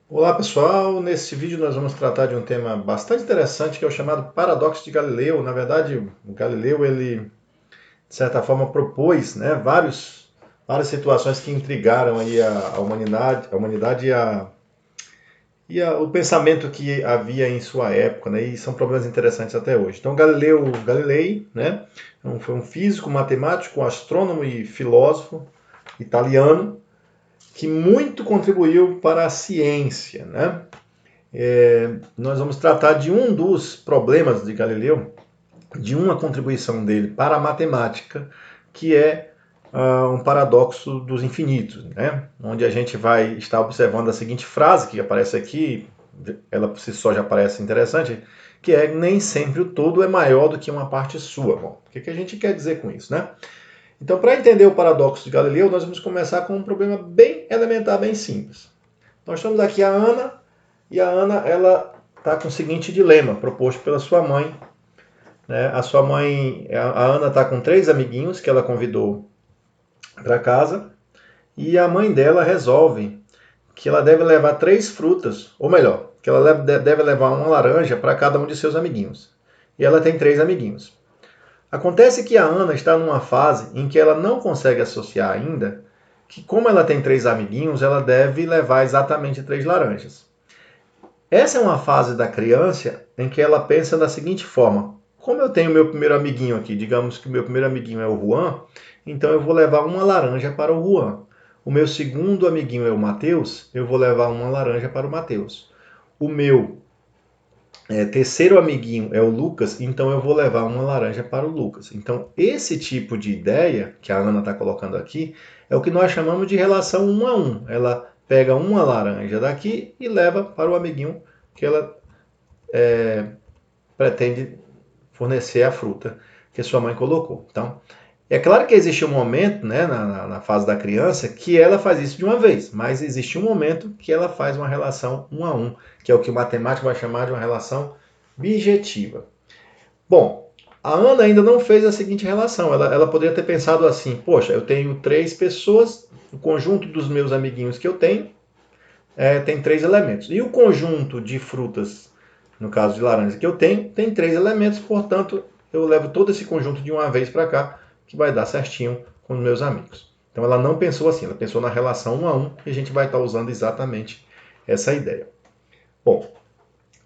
Olá pessoal, nesse vídeo nós vamos tratar de um tema bastante interessante que é o chamado paradoxo de Galileu. Na verdade, o Galileu ele de certa forma propôs, né, várias situações que intrigaram aí a humanidade o pensamento que havia em sua época, né, e são problemas interessantes até hoje. Então Galilei, né, foi um físico, matemático, astrônomo e filósofo italiano que muito contribuiu para a ciência, né? Nós vamos tratar de um dos problemas de Galileu, de uma contribuição dele para a matemática, que é um paradoxo dos infinitos, né? Onde a gente vai estar observando a seguinte frase que aparece aqui, ela por si só já parece interessante, que é nem sempre o todo é maior do que uma parte sua. Bom, o que a gente quer dizer com isso, né? Então, para entender o paradoxo de Galileu, nós vamos começar com um problema bem elementar, bem simples. Nós temos aqui a Ana, e a Ana ela está com o seguinte dilema proposto pela sua mãe. Né? A sua mãe, a Ana está com 3 amiguinhos que ela convidou para casa, e a mãe dela resolve que ela deve levar 3 frutas, ou melhor, que ela deve levar uma laranja para cada um de seus amiguinhos. E ela tem 3 amiguinhos. Acontece que a Ana está numa fase em que ela não consegue associar ainda que, como ela tem 3 amiguinhos, ela deve levar exatamente 3 laranjas. Essa é uma fase da criança em que ela pensa da seguinte forma: como eu tenho meu primeiro amiguinho aqui, digamos que o meu primeiro amiguinho é o Juan, então eu vou levar uma laranja para o Juan. O meu segundo amiguinho é o Mateus, eu vou levar uma laranja para o Mateus. O meu terceiro amiguinho é o Lucas, então eu vou levar uma laranja para o Lucas. Então, esse tipo de ideia que a Ana está colocando aqui é o que nós chamamos de relação 1 a 1. Ela pega uma laranja daqui e leva para o amiguinho que ela pretende fornecer a fruta que sua mãe colocou. Então, é claro que existe um momento, né, na fase da criança, que ela faz isso de uma vez, mas existe um momento que ela faz uma relação 1 a 1, que é o que o matemático vai chamar de uma relação bijetiva. Bom, a Ana ainda não fez a seguinte relação. Ela poderia ter pensado assim: poxa, eu tenho 3 pessoas, o conjunto dos meus amiguinhos que eu tenho tem 3 elementos. E o conjunto de frutas, no caso de laranja que eu tenho, tem 3 elementos, portanto, eu levo todo esse conjunto de uma vez para cá, que vai dar certinho com os meus amigos. Então ela não pensou assim, ela pensou na relação 1 a 1, e a gente vai estar usando exatamente essa ideia. Bom,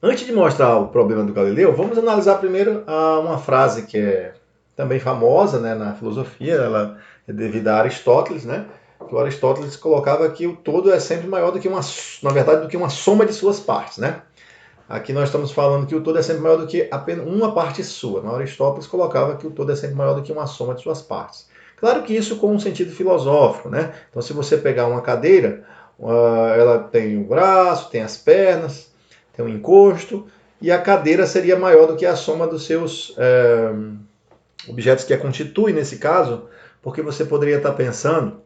antes de mostrar o problema do Galileu, vamos analisar primeiro uma frase que é também famosa, né, na filosofia. Ela é devida a Aristóteles, né? Que o Aristóteles colocava que o todo é sempre maior do que na verdade, do que uma soma de suas partes, né? Aqui nós estamos falando que o todo é sempre maior do que apenas uma parte sua. Na Aristóteles colocava que o todo é sempre maior do que uma soma de suas partes. Claro que isso com um sentido filosófico, né? Então, se você pegar uma cadeira, ela tem o braço, tem as pernas, tem um encosto, e a cadeira seria maior do que a soma dos seus objetos que a constituem nesse caso, porque você poderia estar pensando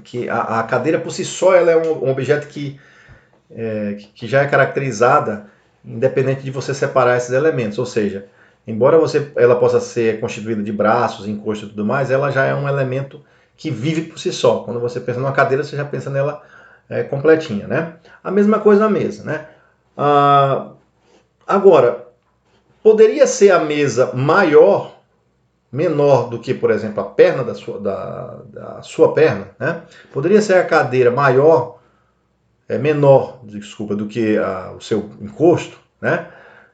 que a cadeira por si só ela é um objeto que já é caracterizada independente de você separar esses elementos, ou seja, embora ela possa ser constituída de braços, encosto e tudo mais, ela já é um elemento que vive por si só. Quando você pensa numa cadeira, você já pensa nela completinha, né? A mesma coisa na mesa, né? Agora, poderia ser a mesa menor do que, por exemplo, a perna da sua perna, né? Poderia ser a cadeira menor, desculpa, do que o seu encosto, né?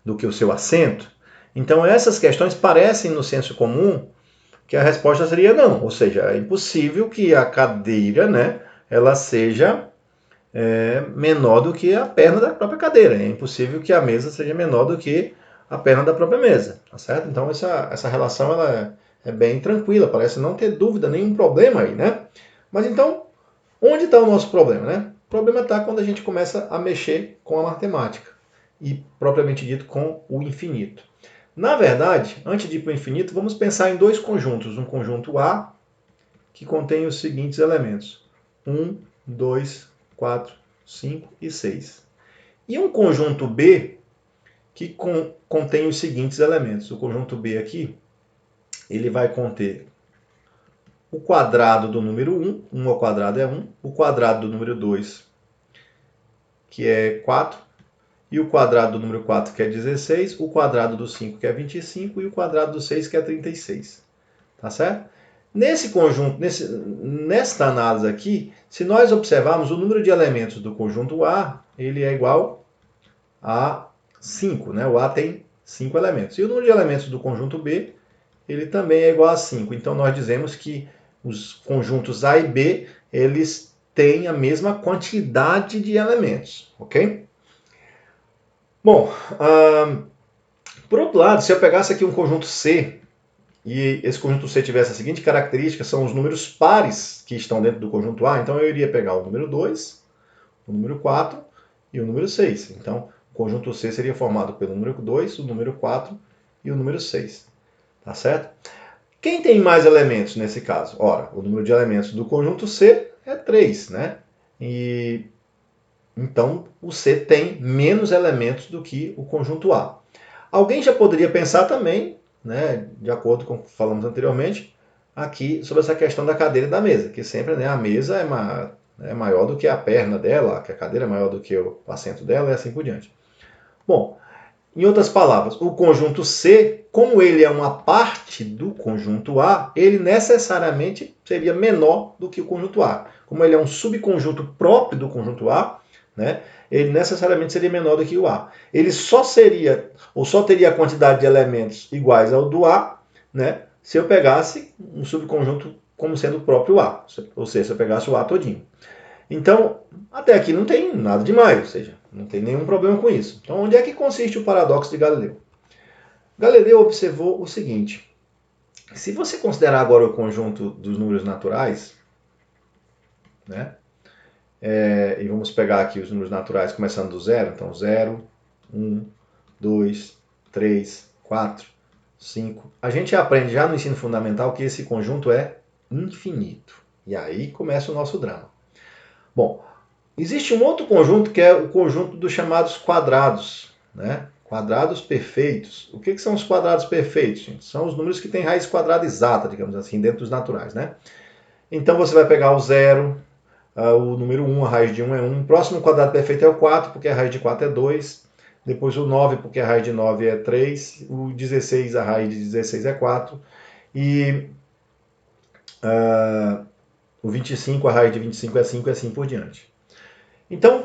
Do que o seu assento. Então essas questões parecem no senso comum que a resposta seria não, ou seja, é impossível que a cadeira, né, ela seja menor do que a perna da própria cadeira, é impossível que a mesa seja menor do que a perna da própria mesa, tá certo? Então essa relação ela é bem tranquila, parece não ter dúvida, nenhum problema aí, né? Mas então, onde está o nosso problema, né? O problema está quando a gente começa a mexer com a matemática e, propriamente dito, com o infinito. Na verdade, antes de ir para o infinito, vamos pensar em 2 conjuntos. Um conjunto A, que contém os seguintes elementos: 1, 2, 4, 5 e 6. E um conjunto B, que contém os seguintes elementos. O conjunto B aqui, ele vai conter o quadrado do número 1, 1 ao quadrado é 1, o quadrado do número 2, que é 4, e o quadrado do número 4, que é 16, o quadrado do 5, que é 25, e o quadrado do 6, que é 36. Tá certo? Nesse conjunto, nesta análise aqui, se nós observarmos o número de elementos do conjunto A, ele é igual a 5, né? O A tem 5 elementos. E o número de elementos do conjunto B, ele também é igual a 5. Então nós dizemos que os conjuntos A e B, eles têm a mesma quantidade de elementos, ok? Bom, por outro lado, se eu pegasse aqui um conjunto C, e esse conjunto C tivesse a seguinte característica, são os números pares que estão dentro do conjunto A, então eu iria pegar o número 2, o número 4 e o número 6. Então, o conjunto C seria formado pelo número 2, o número 4 e o número 6. Tá certo? Quem tem mais elementos nesse caso? Ora, o número de elementos do conjunto C é 3, né? E então, o C tem menos elementos do que o conjunto A. Alguém já poderia pensar também, né, de acordo com o que falamos anteriormente, aqui sobre essa questão da cadeira e da mesa, que sempre, né, a mesa é maior do que a perna dela, que a cadeira é maior do que o assento dela e assim por diante. Bom, em outras palavras, o conjunto C, como ele é uma parte do conjunto A, ele necessariamente seria menor do que o conjunto A. Como ele é um subconjunto próprio do conjunto A, né, ele necessariamente seria menor do que o A. Ele só seria, ou só teria a quantidade de elementos iguais ao do A, né, se eu pegasse um subconjunto como sendo o próprio A, ou seja, se eu pegasse o A todinho. Então, até aqui não tem nada demais, ou seja, não tem nenhum problema com isso. Então, onde é que consiste o paradoxo de Galileu? Galileu observou o seguinte: se você considerar agora o conjunto dos números naturais, né, e vamos pegar aqui os números naturais começando do zero, então 0, 1, 2, 3, 4, 5. A gente aprende já no ensino fundamental que esse conjunto é infinito. E aí começa o nosso drama. Bom, existe um outro conjunto que é o conjunto dos chamados quadrados, né? Quadrados perfeitos. O que são os quadrados perfeitos, gente? São os números que têm raiz quadrada exata, digamos assim, dentro dos naturais, né? Então você vai pegar o 0, o número 1, a raiz de 1 é 1. O próximo quadrado perfeito é o 4, porque a raiz de 4 é 2. Depois o 9, porque a raiz de 9 é 3. O 16, a raiz de 16 é 4. E o 25, a raiz de 25 é 5 e assim por diante. Então,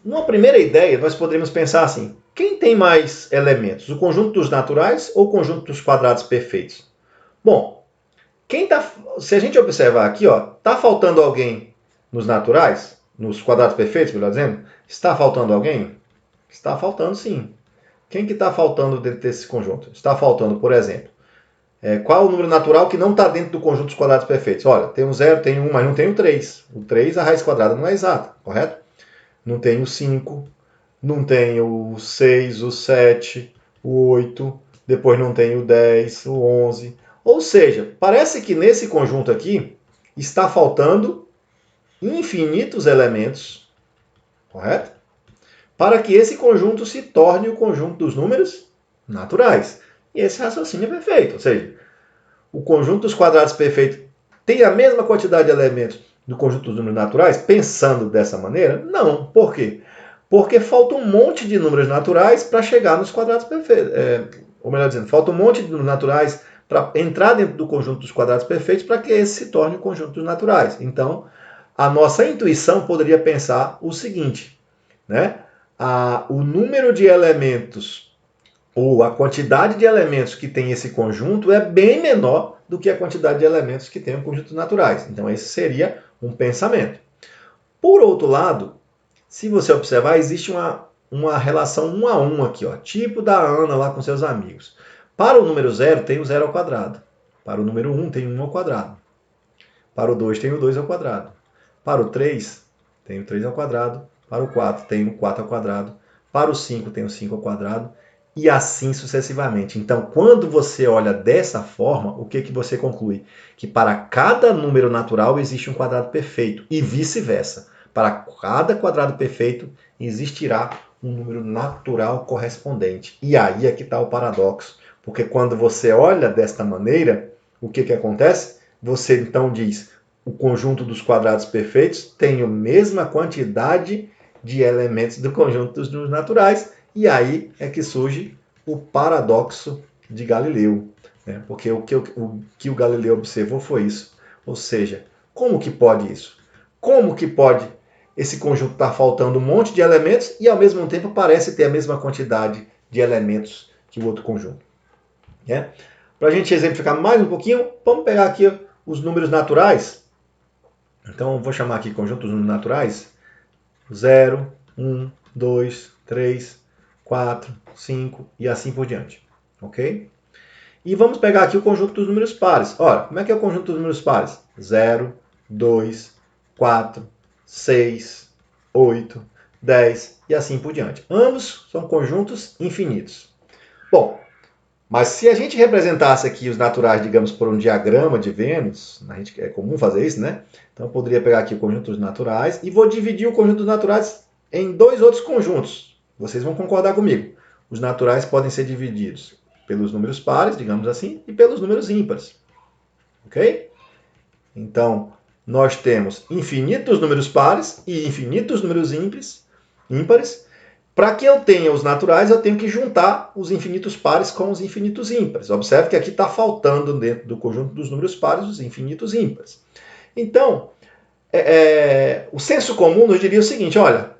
numa primeira ideia, nós poderíamos pensar assim: quem tem mais elementos? O conjunto dos naturais ou o conjunto dos quadrados perfeitos? Bom, se a gente observar aqui, está faltando alguém nos naturais? Nos quadrados perfeitos, melhor dizendo? Está faltando alguém? Está faltando sim. Quem que está faltando dentro desse conjunto? Está faltando, por exemplo, qual é o número natural que não está dentro do conjunto dos quadrados perfeitos? Olha, tem um 0, tem um 1, mas não tem o 3. O 3, a raiz quadrada não é exata, correto? Não tem o 5, não tem o 6, o 7, o 8, depois não tem o 10, o 11. Ou seja, parece que nesse conjunto aqui está faltando infinitos elementos, correto? Para que esse conjunto se torne o conjunto dos números naturais. E esse raciocínio é perfeito, ou seja, o conjunto dos quadrados perfeitos tem a mesma quantidade de elementos do conjunto dos números naturais, pensando dessa maneira? Não. Por quê? Porque falta um monte de números naturais para chegar nos quadrados perfeitos. Ou melhor dizendo, falta um monte de números naturais para entrar dentro do conjunto dos quadrados perfeitos para que esse se torne o conjunto dos naturais. Então, a nossa intuição poderia pensar o seguinte, né? O número de elementos ou a quantidade de elementos que tem esse conjunto é bem menor do que a quantidade de elementos que tem o conjunto naturais. Então, esse seria um pensamento. Por outro lado, se você observar, existe uma relação 1 a 1 aqui, tipo da Ana lá com seus amigos. Para o número 0, tem o 0 ao quadrado. Para o número 1, tem o 1 ao quadrado. Para o 2, tem o 2 ao quadrado. Para o 3, tem o 3 ao quadrado. Para o 4, tem o 4 ao quadrado. Para o 5, tem o 5 ao quadrado. E assim sucessivamente. Então, quando você olha dessa forma, o que você conclui? Que para cada número natural existe um quadrado perfeito e vice-versa. Para cada quadrado perfeito existirá um número natural correspondente. E aí é que está o paradoxo. Porque quando você olha desta maneira, o que acontece? você então diz, o conjunto dos quadrados perfeitos tem a mesma quantidade de elementos do conjunto dos números naturais, e aí é que surge o paradoxo de Galileu, né? Porque o que o Galileu observou foi isso. Ou seja, como que pode isso? Como que pode esse conjunto estar faltando um monte de elementos e ao mesmo tempo parece ter a mesma quantidade de elementos que o outro conjunto? Né? Para a gente exemplificar mais um pouquinho, vamos pegar aqui os números naturais. Então, vou chamar aqui conjunto dos números naturais. 0, 1, 2, 3, 4, 5 e assim por diante. Ok? E vamos pegar aqui o conjunto dos números pares. Ora, como é que é o conjunto dos números pares? 0, 2, 4, 6, 8, 10 e assim por diante. Ambos são conjuntos infinitos. Bom, mas se a gente representasse aqui os naturais, digamos, por um diagrama de Vênus, é comum fazer isso, né? Então eu poderia pegar aqui o conjunto dos naturais e vou dividir o conjunto dos naturais em dois outros conjuntos. Vocês vão concordar comigo. Os naturais podem ser divididos pelos números pares, digamos assim, e pelos números ímpares. Ok? Então, nós temos infinitos números pares e infinitos números ímpares. Para que eu tenha os naturais, eu tenho que juntar os infinitos pares com os infinitos ímpares. Observe que aqui está faltando dentro do conjunto dos números pares os infinitos ímpares. Então, o senso comum nos diria o seguinte, olha,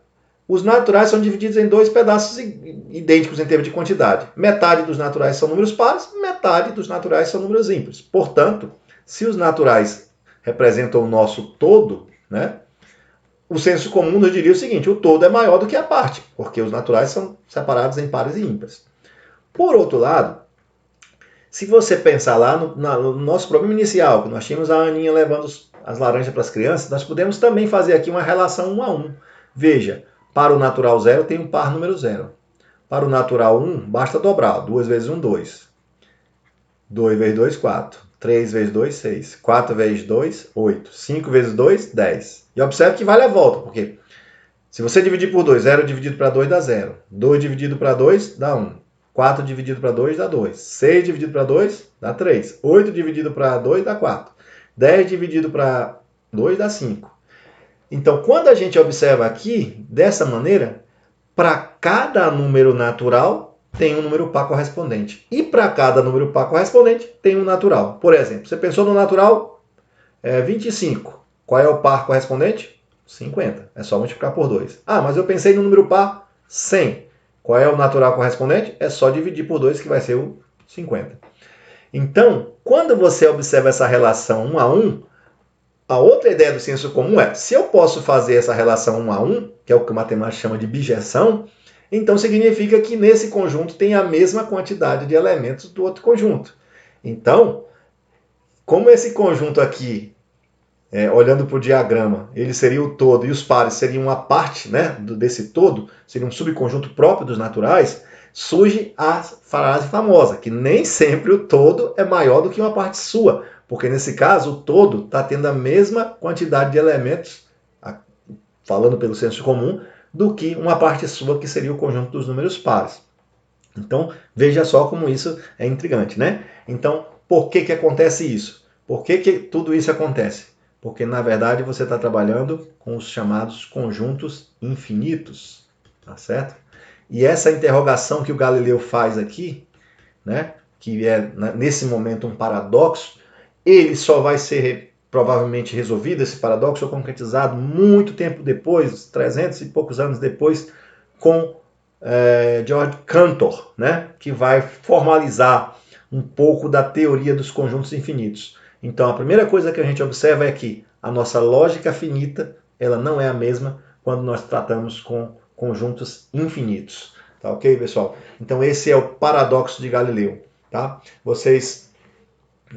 os naturais são divididos em dois pedaços idênticos em termos de quantidade. Metade dos naturais são números pares, metade dos naturais são números ímpares. Portanto, se os naturais representam o nosso todo, né, o senso comum nos diria o seguinte, o todo é maior do que a parte, porque os naturais são separados em pares e ímpares. Por outro lado, se você pensar lá no nosso problema inicial, que nós tínhamos a Aninha levando as laranjas para as crianças, nós podemos também fazer aqui uma relação 1 a 1. Veja, para o natural 0 tem um par número 0. Para o natural 1, basta dobrar. 2 vezes 1, 2. 2 vezes 2, 4. 3 vezes 2, 6. 4 vezes 2, 8. 5 vezes 2, 10. E observe que vale a volta, porque se você dividir por 2, 0 dividido para 2 dá 0. 2 dividido para 2 dá 1. 4 dividido para 2 dá 2. 6 dividido para 2 dá 3. 8 dividido para 2 dá 4. 10 dividido para 2 dá 5. Então, quando a gente observa aqui, dessa maneira, para cada número natural, tem um número par correspondente. E para cada número par correspondente, tem um natural. Por exemplo, você pensou no natural 25. Qual é o par correspondente? 50. É só multiplicar por 2. Ah, mas eu pensei no número par 100. Qual é o natural correspondente? É só dividir por 2 que vai ser o 50. Então, quando você observa essa relação 1 a 1, a outra ideia do senso comum é, se eu posso fazer essa relação 1 a 1, que é o que o matemático chama de bijeção, então significa que nesse conjunto tem a mesma quantidade de elementos do outro conjunto. Então, como esse conjunto aqui, olhando para o diagrama, ele seria o todo e os pares seriam uma parte, né, desse todo, seria um subconjunto próprio dos naturais, surge a frase famosa, que nem sempre o todo é maior do que uma parte sua, porque nesse caso o todo está tendo a mesma quantidade de elementos, falando pelo senso comum, do que uma parte sua, que seria o conjunto dos números pares. Então, veja só como isso é intrigante, né? Então, por que acontece isso? Por que tudo isso acontece? Porque, na verdade, você está trabalhando com os chamados conjuntos infinitos, tá certo? E essa interrogação que o Galileu faz aqui, né, que é, nesse momento, um paradoxo, ele só vai ser provavelmente resolvido, esse paradoxo, ou concretizado muito tempo depois, 300 e poucos anos depois, com George Cantor, né, que vai formalizar um pouco da teoria dos conjuntos infinitos. Então, a primeira coisa que a gente observa é que a nossa lógica finita, ela não é a mesma quando nós tratamos com conjuntos infinitos. Tá ok, pessoal? Então, esse é o paradoxo de Galileu. Tá? Vocês,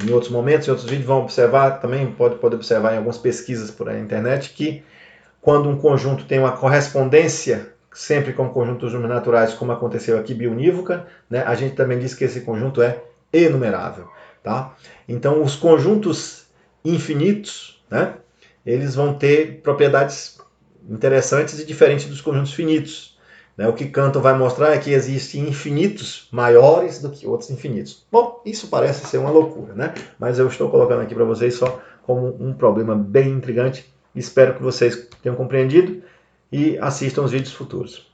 em outros momentos, em outros vídeos, vão observar, também pode observar em algumas pesquisas por aí na internet, que quando um conjunto tem uma correspondência sempre com conjuntos números naturais, como aconteceu aqui, biunívoca, né, a gente também diz que esse conjunto é enumerável. Tá? Então, os conjuntos infinitos, né, eles vão ter propriedades interessantes e diferentes dos conjuntos finitos. né? O que Cantor vai mostrar é que existem infinitos maiores do que outros infinitos. Bom, isso parece ser uma loucura, né? Mas eu estou colocando aqui para vocês só como um problema bem intrigante. Espero que vocês tenham compreendido e assistam os vídeos futuros.